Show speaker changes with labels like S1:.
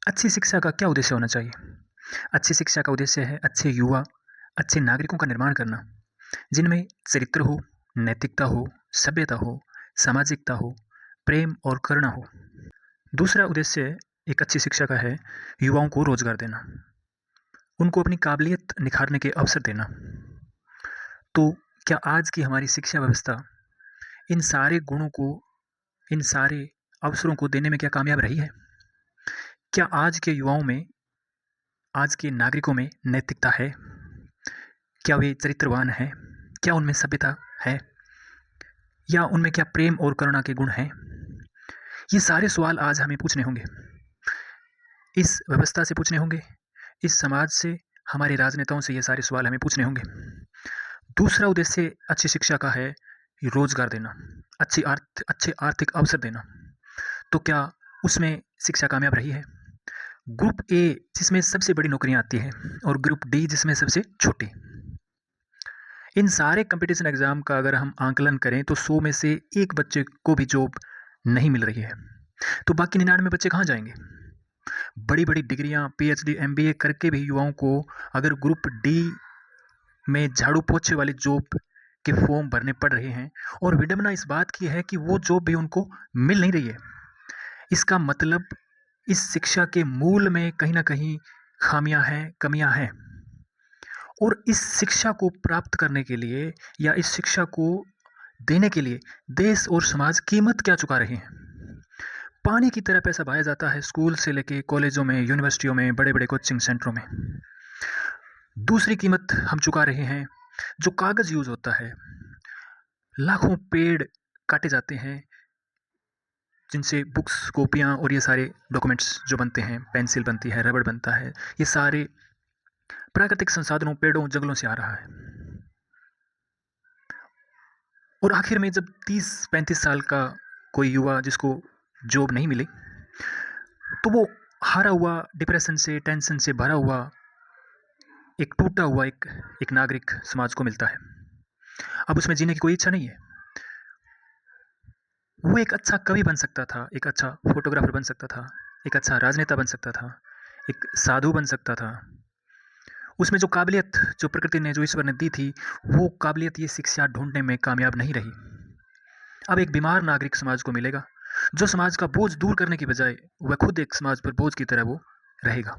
S1: अच्छी शिक्षा का क्या उद्देश्य होना चाहिए? अच्छी शिक्षा का उद्देश्य है अच्छे युवा, अच्छे नागरिकों का निर्माण करना, जिनमें चरित्र हो, नैतिकता हो, सभ्यता हो, सामाजिकता हो, प्रेम और करुणा हो। दूसरा उद्देश्य एक अच्छी शिक्षा का है युवाओं को रोजगार देना, उनको अपनी काबिलियत निखारने के अवसर देना। तो क्या आज की हमारी शिक्षा व्यवस्था इन सारे गुणों को, इन सारे अवसरों को देने में क्या कामयाब रही है? क्या आज के युवाओं में, आज के नागरिकों में नैतिकता है? क्या वे चरित्रवान हैं? क्या उनमें सभ्यता है? या उनमें क्या प्रेम और करुणा के गुण हैं? ये सारे सवाल आज हमें पूछने होंगे। इस व्यवस्था से पूछने होंगे, इस समाज से, हमारे राजनेताओं से ये सारे सवाल हमें पूछने होंगे। दूसरा उद्देश्य अच्छी शिक्षा का है रोजगार देना, अच्छे आर्थिक अवसर देना। तो क्या उसमें शिक्षा कामयाब रही है? ग्रुप ए जिसमें सबसे बड़ी नौकरियां आती हैं और ग्रुप डी जिसमें सबसे छोटी। इन सारे कंपटीशन एग्जाम का अगर हम आंकलन करें तो 100 में से एक बच्चे को भी जॉब नहीं मिल रही है। तो बाकी 99 बच्चे कहाँ जाएंगे? बड़ी बड़ी डिग्रियां, पीएचडी, एमबीए करके भी युवाओं को अगर ग्रुप डी में झाड़ू पोछे वाली जॉब के फॉर्म भरने पड़ रहे हैं, और विडंबना इस बात की है कि वो जॉब भी उनको मिल नहीं रही है। इसका मतलब इस शिक्षा के मूल में कहीं ना कहीं खामियां हैं, कमियां हैं। और इस शिक्षा को प्राप्त करने के लिए या इस शिक्षा को देने के लिए देश और समाज कीमत क्या चुका रहे हैं? पानी की तरह पैसा बहाया जाता है स्कूल से लेके कॉलेजों में, यूनिवर्सिटियों में, बड़े बड़े कोचिंग सेंटरों में। दूसरी कीमत हम चुका रहे हैं जो कागज यूज होता है। लाखों पेड़ काटे जाते हैं जिनसे बुक्स, कॉपियाँ और ये सारे डॉक्यूमेंट्स जो बनते हैं, पेंसिल बनती है, रबड़ बनता है, ये सारे प्राकृतिक संसाधनों, पेड़ों, जंगलों से आ रहा है। और आखिर में जब 30-35 साल का कोई युवा जिसको जॉब नहीं मिली, तो वो हारा हुआ, डिप्रेशन से, टेंशन से भरा हुआ, एक टूटा हुआ एक नागरिक समाज को मिलता है। अब उसमें जीने की कोई इच्छा नहीं है। वो एक अच्छा कवि बन सकता था, एक अच्छा फोटोग्राफर बन सकता था, एक अच्छा राजनेता बन सकता था, एक साधु बन सकता था। उसमें जो काबिलियत, जो प्रकृति ने, जो ईश्वर ने दी थी, वो काबिलियत ये शिक्षा ढूंढने में कामयाब नहीं रही। अब एक बीमार नागरिक समाज को मिलेगा जो समाज का बोझ दूर करने की बजाय वह खुद एक समाज पर बोझ की तरह वो रहेगा।